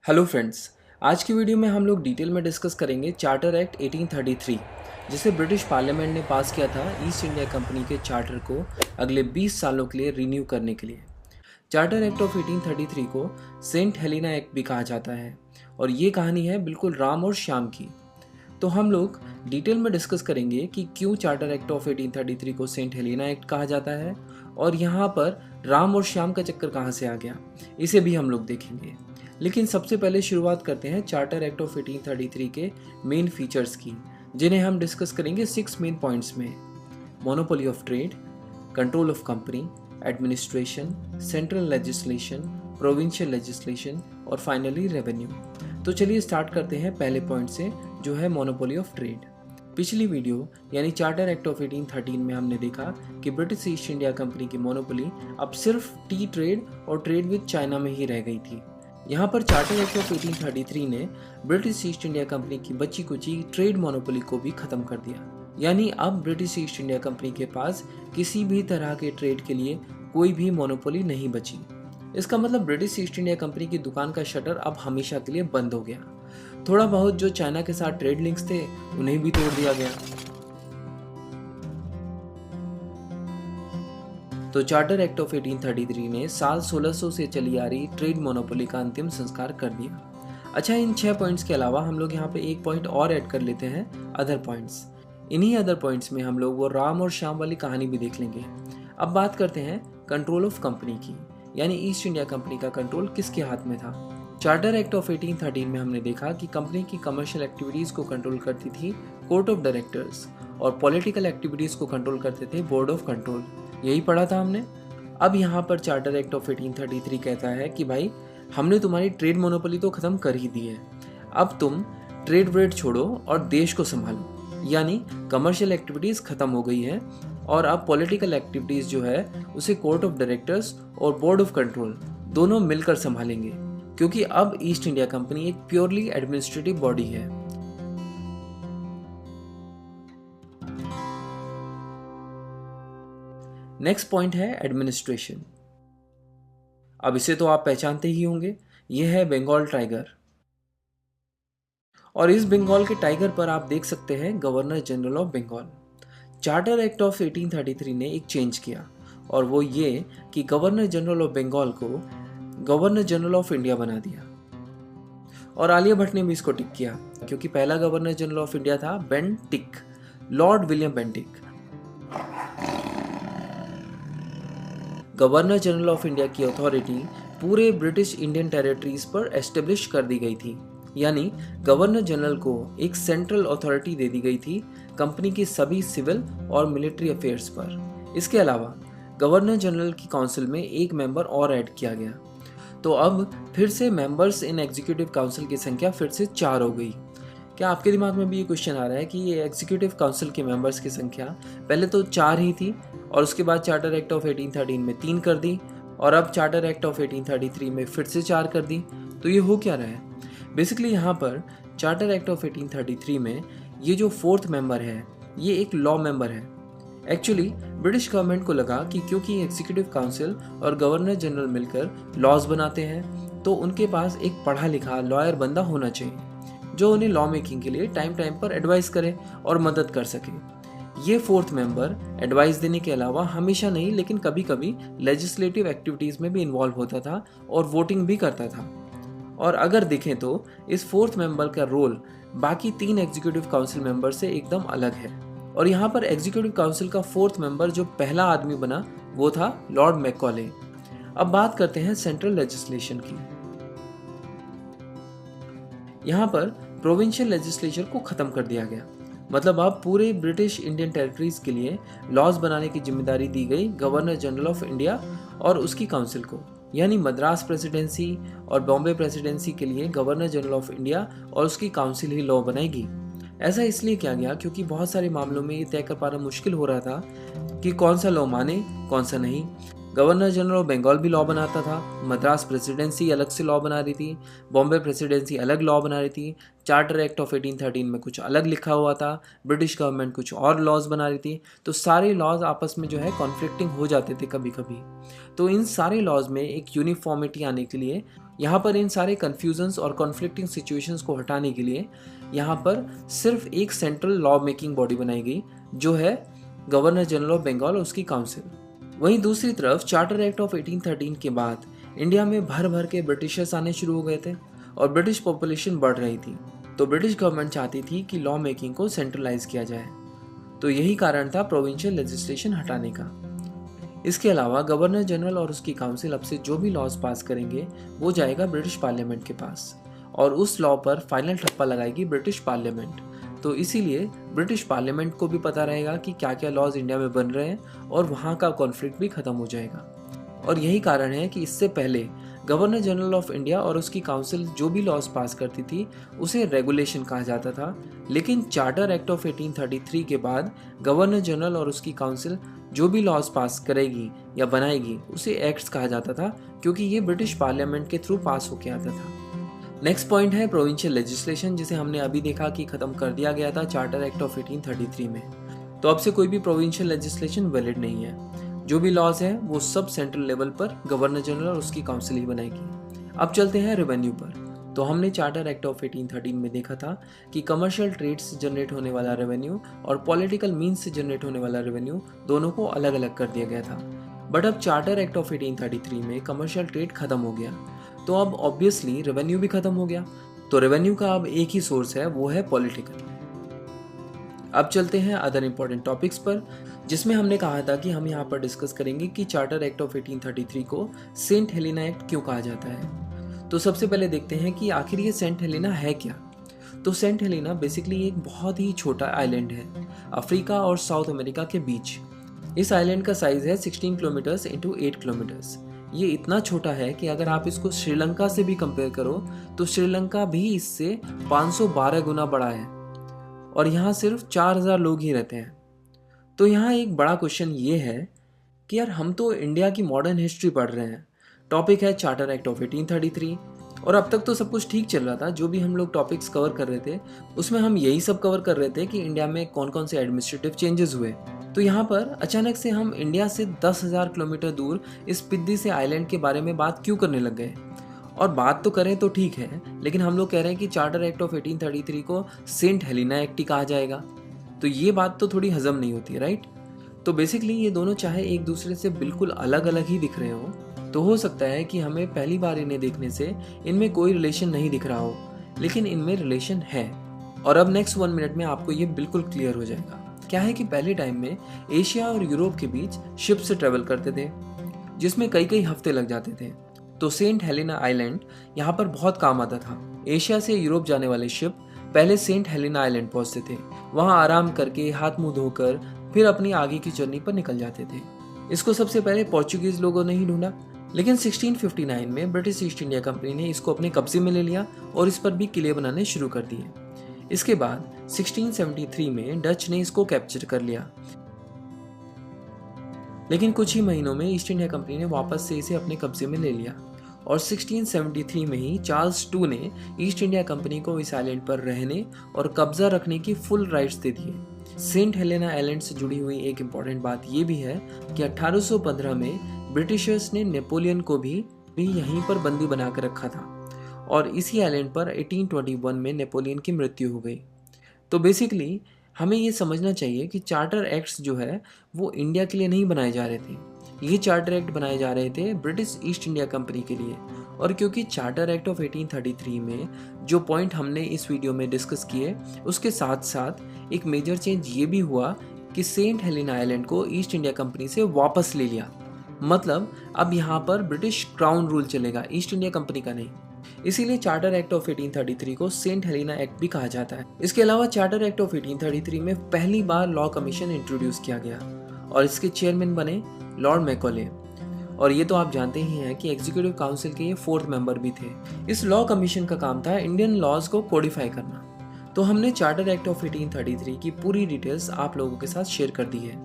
Hello friends, आज की video में हम लोग डिटेल में डिस्कस करेंगे चार्टर एक्ट 1833, जिसे ब्रिटिश पार्लियामेंट ने पास किया था ईस्ट इंडिया कंपनी के चार्टर को अगले 20 सालों के लिए रिन्यू करने के लिए। चार्टर एक्ट ऑफ 1833 को सेंट हेलेना एक्ट भी कहा जाता है और ये कहानी है बिल्कुल राम और श्याम की। तो हम लोग डिटेल में डिस्कस करेंगे कि क्यों चार्टर एक्ट ऑफ 1833 को सेंट हेलेना एक्ट कहा जाता है और यहाँ पर राम और श्याम का चक्कर कहाँ से आ गया, इसे भी हम लोग देखेंगे। लेकिन सबसे पहले शुरुआत करते हैं चार्टर एक्ट ऑफ 1833 के मेन फीचर्स की, जिन्हें हम डिस्कस करेंगे 6 मेन पॉइंट्स में। Monopoly of trade, control of company, administration, central legislation, provincial legislation और फाइनली रेवेन्यू। तो चलिए स्टार्ट करते हैं पहले पॉइंट से, जो है मोनोपोली ऑफ ट्रेड। पिछली वीडियो यानी चार्टर एक्ट ऑफ 1813 में हमने देखा कि ब्रिटिश ईस्ट इंडिया कंपनी की मोनोपोली अब सिर्फ टी ट्रेड और ट्रेड विद चाइना में ही रह गई थी। यहाँ पर चार्टर एक्ट ऑफ 1833 ने ब्रिटिश ईस्ट इंडिया कंपनी की बची कुची ट्रेड मोनोपोली को भी खत्म कर दिया। यानी अब ब्रिटिश ईस्ट इंडिया कंपनी के पास किसी भी तरह के ट्रेड के लिए कोई भी मोनोपोली नहीं बची। इसका मतलब ब्रिटिश ईस्ट इंडिया कंपनी की दुकान का शटर अब हमेशा के लिए बंद हो गया। थोड़ा बहुत जो चाइना के साथ ट्रेड लिंक्स थे उन्हें भी तोड़ दिया गया। तो चार्टर एक्ट ऑफ 1833 ने साल 1600 से चली आ रही ट्रेड मोनोपोली का अंतिम संस्कार कर दिया। अच्छा, इन 6 पॉइंट्स के अलावा हम लोग यहाँ पे एक पॉइंट और ऐड कर लेते हैं, अदर पॉइंट्स। इन्हीं अदर पॉइंट्स में हम लोग वो राम और श्याम वाली कहानी भी देख लेंगे। अब बात करते हैं कंट्रोल ऑफ कंपनी की, यानी ईस्ट इंडिया कंपनी का कंट्रोल किसके हाथ में था। चार्टर एक्ट ऑफ 1813 में हमने देखा कि कंपनी की कमर्शियल एक्टिविटीज को कंट्रोल करती थी कोर्ट ऑफ डायरेक्टर्स और पॉलिटिकल एक्टिविटीज को कंट्रोल करते थे बोर्ड ऑफ कंट्रोल। यही पढ़ा था हमने। अब यहाँ पर चार्टर एक्ट ऑफ 1833 कहता है कि भाई, हमने तुम्हारी ट्रेड मोनोपोली तो खत्म कर ही दी है, अब तुम ट्रेड व्रेड छोड़ो और देश को संभालो। यानी कमर्शियल एक्टिविटीज खत्म हो गई है और अब पॉलिटिकल एक्टिविटीज जो है उसे कोर्ट ऑफ डायरेक्टर्स और बोर्ड ऑफ कंट्रोल दोनों मिलकर संभालेंगे, क्योंकि अब ईस्ट इंडिया कंपनी एक प्योरली एडमिनिस्ट्रेटिव बॉडी है। नेक्स्ट पॉइंट है एडमिनिस्ट्रेशन। अब इसे तो आप पहचानते ही होंगे, यह है बंगाल टाइगर। और इस बंगाल के टाइगर पर आप देख सकते हैं governor general of Bengal. Charter act of 1833 ने एक चेंज किया और वो ये कि गवर्नर जनरल ऑफ बंगाल को गवर्नर जनरल ऑफ इंडिया बना दिया। और आलिया भट्ट ने भी इसको टिक किया, क्योंकि पहला गवर्नर जनरल ऑफ इंडिया था Bentinck, Lord William Bentinck. Governor general of India की अथॉरिटी पूरे ब्रिटिश इंडियन टेरिटरीज पर एस्टेब्लिश कर दी गई थी। यानी गवर्नर जनरल को एक सेंट्रल अथॉरिटी दे दी गई थी कंपनी की सभी सिविल और मिलिट्री अफेयर्स पर। इसके अलावा गवर्नर जनरल की काउंसिल में एक मेंबर और ऐड किया गया। तो अब फिर से मेंबर्स इन एग्जीक्यूटिव काउंसिल की संख्या फिर से 4 हो गई। क्या आपके दिमाग में भी ये क्वेश्चन आ रहा है कि ये एग्जीक्यूटिव काउंसिल के मेंबर्स की संख्या पहले तो 4 ही थी और उसके बाद चार्टर एक्ट ऑफ 1813 में 3 कर दी और अब चार्टर एक्ट ऑफ 1833 में फिर से 4 कर दी। तो ये हो क्या रहा है? बेसिकली यहाँ पर चार्टर एक्ट ऑफ 1833 में ये जो 4th मेंबर है ये एक लॉ मेंबर है। एक्चुअली ब्रिटिश गवर्नमेंट को लगा कि क्योंकि एग्जीक्यूटिव काउंसिल और गवर्नर जनरल मिलकर लॉज बनाते हैं तो उनके पास एक पढ़ा लिखा लॉयर बंदा होना चाहिए जो उन्हें लॉ मेकिंग के लिए टाइम टाइम पर एडवाइस करे और मदद कर सके। ये 4th मेंबर एडवाइस देने के अलावा हमेशा नहीं लेकिन कभी कभी लेजिस्लेटिव एक्टिविटीज में भी इन्वॉल्व होता था और वोटिंग भी करता था। और अगर देखें तो इस 4th मेंबर का रोल बाकी 3 एग्जीक्यूटिव काउंसिल मेंबर से एकदम अलग है। और यहाँ पर एग्जीक्यूटिव काउंसिल का 4th मेंबर जो पहला आदमी बना वो था लॉर्ड मैकॉले। अब बात करते हैं सेंट्रल लेजिस्लेशन की। यहाँ पर प्रोविंशियल लेजिस्लेचर को खत्म कर दिया गया। मतलब अब पूरे ब्रिटिश इंडियन टेरिटरीज के लिए लॉज बनाने की जिम्मेदारी दी गई गवर्नर जनरल ऑफ इंडिया और उसकी काउंसिल को। यानी मद्रास प्रेसिडेंसी और बॉम्बे प्रेसिडेंसी के लिए गवर्नर जनरल ऑफ इंडिया और उसकी काउंसिल ही लॉ बनाएगी। ऐसा इसलिए किया गया क्योंकि बहुत सारे मामलों में ये तय कर पाना मुश्किल हो रहा था कि कौन सा लॉ माने कौन सा नहीं। गवर्नर जनरल ऑफ बंगाल भी लॉ बनाता था, मद्रास प्रेसिडेंसी अलग से लॉ बना रही थी, बॉम्बे प्रेसिडेंसी अलग लॉ बना रही थी, चार्टर एक्ट ऑफ 1813 में कुछ अलग लिखा हुआ था, ब्रिटिश गवर्नमेंट कुछ और लॉज बना रही थी। तो सारे लॉज आपस में जो है कॉन्फ्लिक्टिंग हो जाते थे कभी कभी। तो इन सारे लॉज में एक यूनिफॉर्मिटी आने के लिए यहाँ पर इन सारे कन्फ्यूजन्स और कॉन्फ्लिक्टिंग सिचुएशंस को हटाने के लिए यहाँ पर सिर्फ एक सेंट्रल लॉ मेकिंग बॉडी बनाई गई, जो है गवर्नर जनरल ऑफ बंगाल और उसकी काउंसिल। वहीं दूसरी तरफ चार्टर एक्ट ऑफ 1813 के बाद इंडिया में भर भर के ब्रिटिशर्स आने शुरू हो गए थे और ब्रिटिश पॉपुलेशन बढ़ रही थी, तो ब्रिटिश गवर्नमेंट चाहती थी कि लॉ मेकिंग को सेंट्रलाइज किया जाए। तो यही कारण था प्रोविंशियल लेजिस्लेशन हटाने का। इसके अलावा गवर्नर जनरल और उसकी काउंसिल अब से जो भी लॉज पास करेंगे वो जाएगा ब्रिटिश पार्लियामेंट के पास, और उस लॉ पर फाइनल ठप्पा लगाएगी ब्रिटिश पार्लियामेंट। तो इसीलिए ब्रिटिश पार्लियामेंट को भी पता रहेगा कि क्या क्या लॉज इंडिया में बन रहे हैं और वहाँ का कॉन्फ्लिक्ट भी खत्म हो जाएगा। और यही कारण है कि इससे पहले गवर्नर जनरल ऑफ इंडिया और उसकी काउंसिल जो भी लॉज पास करती थी उसे रेगुलेशन कहा जाता था, लेकिन चार्टर एक्ट ऑफ 1833 के बाद गवर्नर जनरल और उसकी काउंसिल जो भी लॉज पास करेगी या बनाएगी उसे एक्ट्स कहा जाता था, क्योंकि ये ब्रिटिश पार्लियामेंट के थ्रू पास होके आता था। नेक्स्ट पॉइंट है प्रोविंशियल लेजिस्लेशन, जिसे हमने अभी देखा कि खत्म कर दिया गया था चार्टर एक्ट ऑफ 1833 में। तो अब से कोई भी प्रोविंशियल लेजिस्लेशन वैलिड नहीं है। जो भी लॉज हैं वो सब सेंट्रल लेवल पर गवर्नर जनरल और उसकी काउंसिल ही बनाएगी। अब चलते हैं रेवेन्यू पर। तो हमने चार्टर एक्ट ऑफ 1813 में देखा था कि कमर्शियल ट्रेड से जनरेट होने वाला रेवेन्यू और पॉलिटिकल मीन्स से जनरेट होने वाला रेवेन्यू दोनों को अलग अलग कर दिया गया था। बट अब चार्टर एक्ट ऑफ 1833 में कमर्शियल ट्रेड खत्म हो गया, तो अब ऑब्वियसली रेवेन्यू भी खत्म हो गया। तो रेवेन्यू का अब एक ही सोर्स है, वो है पॉलिटिकल। अब चलते हैं अदर इंपॉर्टेंट टॉपिक्स पर, जिसमें हमने कहा था कि हम यहाँ पर डिस्कस करेंगे कि चार्टर एक्ट ऑफ 1833 को सेंट हेलेना एक्ट क्यों कहा जाता है। तो सबसे पहले देखते हैं कि आखिर ये सेंट हेलेना है क्या। तो सेंट हेलेना बेसिकली एक बहुत ही छोटा आइलैंड है अफ्रीका और साउथ अमेरिका के बीच। इस आइलैंड का साइज है 16 किलोमीटर्स इंटू 8 किलोमीटर्स। ये इतना छोटा है कि अगर आप इसको श्रीलंका से भी कंपेयर करो तो श्रीलंका भी इससे 512 गुना बड़ा है, और यहाँ सिर्फ 4000 लोग ही रहते हैं। तो यहाँ एक बड़ा क्वेश्चन ये है कि यार हम तो इंडिया की मॉडर्न हिस्ट्री पढ़ रहे हैं, टॉपिक है चार्टर एक्ट ऑफ 1833, और अब तक तो सब कुछ ठीक चल रहा था। जो भी हम लोग टॉपिक्स कवर कर रहे थे उसमें हम यही सब कवर कर रहे थे कि इंडिया में कौन कौन से एडमिनिस्ट्रेटिव चेंजेस हुए। तो यहाँ पर अचानक से हम इंडिया से 10,000 किलोमीटर दूर इस पिद्दी से आइलैंड के बारे में बात क्यों करने लग गए। और बात तो करें तो ठीक है, लेकिन हम लोग कह रहे हैं कि चार्टर एक्ट ऑफ 1833 को सेंट हेलेना एक्ट ही कहा जाएगा, तो ये बात तो थोड़ी हजम नहीं होती, राइट। तो बेसिकली ये दोनों चाहे एक दूसरे से बिल्कुल अलग अलग ही दिख रहे हो, तो हो सकता है कि हमें पहली बार इन्हें देखने से इनमें कोई रिलेशन नहीं दिख रहा हो, लेकिन इनमें रिलेशन है। और अब नेक्स्ट 1 मिनट में आपको ये बिल्कुल क्लियर हो जाएगा। क्या है कि पहले टाइम में एशिया और यूरोप के बीच शिप से ट्रेवल करते थे, जिसमें कई कई हफ्ते लग जाते थे। तो सेंट हेलेना आइलैंड यहाँ पर बहुत काम आता था। एशिया से यूरोप जाने वाले शिप पहले सेंट हेलेना आइलैंड पहुंचते थे, वहां आराम करके हाथ मुंह धोकर फिर अपनी आगे की जर्नी पर निकल जाते थे। इसको सबसे पहले पोर्चुगीज लोगों ने ही ढूंढा, लेकिन 1659 में ब्रिटिश ईस्ट इंडिया कंपनी ने इसको अपने कब्जे में ले लिया और इस पर भी किले बनाने शुरू कर दिए। इसके बाद 1673 में डच ने इसको कैप्चर कर लिया, लेकिन कुछ ही महीनों में ईस्ट इंडिया कंपनी ने वापस से इसे अपने कब्जे में ले लिया और 1673 में ही चार्ल्स II ने ईस्ट इंडिया कंपनी को इस आइलैंड पर रहने और कब्जा रखने की फुल राइट्स दे दिए। सेंट हेलेना आइलैंड से जुड़ी हुई एक इम्पॉर्टेंट बात यह भी है कि 1815 में ब्रिटिशर्स ने नेपोलियन को भी यहीं पर बंदी बनाकर रखा था, और इसी आइलैंड पर 1821 में नेपोलियन की मृत्यु हो गई। तो बेसिकली हमें ये समझना चाहिए कि चार्टर एक्ट्स जो है वो इंडिया के लिए नहीं बनाए जा रहे थे, ये चार्टर एक्ट बनाए जा रहे थे ब्रिटिश ईस्ट इंडिया कंपनी के लिए। और क्योंकि चार्टर एक्ट ऑफ 1833 में जो पॉइंट हमने इस वीडियो में डिस्कस किए, उसके साथ साथ एक मेजर चेंज ये भी हुआ कि सेंट हेलेना आइलैंड को ईस्ट इंडिया कंपनी से वापस ले लिया। मतलब अब यहाँ पर ब्रिटिश क्राउन रूल चलेगा, ईस्ट इंडिया कंपनी का नहीं। इसीलिए चार्टर एक्ट ऑफ 1833 को सेंट हेलेना एक्ट भी कहा जाता है। इसके अलावा चार्टर एक्ट ऑफ 1833 में पहली बार लॉ कमीशन इंट्रोड्यूस किया गया और इसके चेयरमैन बने लॉर्ड मैकॉले। और ये तो आप जानते ही हैं कि एग्जीक्यूटिव काउंसिल के ये 4th मेंबर भी थे। इस लॉ कमीशन का काम था इंडियन लॉज को कोडिफाई करना। तो हमने चार्टर एक्ट ऑफ 1833 की पूरी डिटेल्स आप लोगों के साथ शेयर कर दी है।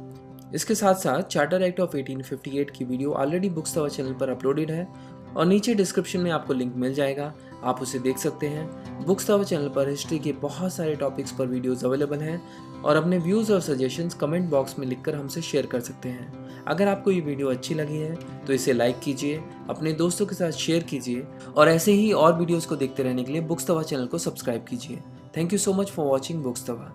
इसके साथ साथ चार्टर एक्ट ऑफ 1858 की वीडियो ऑलरेडी बुक्स तवा चैनल पर अपलोडेड है, और नीचे डिस्क्रिप्शन में आपको लिंक मिल जाएगा, आप उसे देख सकते हैं। बुक्स तवा चैनल पर हिस्ट्री के बहुत सारे टॉपिक्स पर वीडियोस अवेलेबल हैं और अपने व्यूज़ और सजेशंस कमेंट बॉक्स में लिखकर हमसे शेयर कर सकते हैं। अगर आपको ये वीडियो अच्छी लगी है तो इसे लाइक कीजिए, अपने दोस्तों के साथ शेयर कीजिए और ऐसे ही और वीडियोस को देखते रहने के लिए बुक्स तवा चैनल को सब्सक्राइब कीजिए। Thank you so much for watching books Tawa.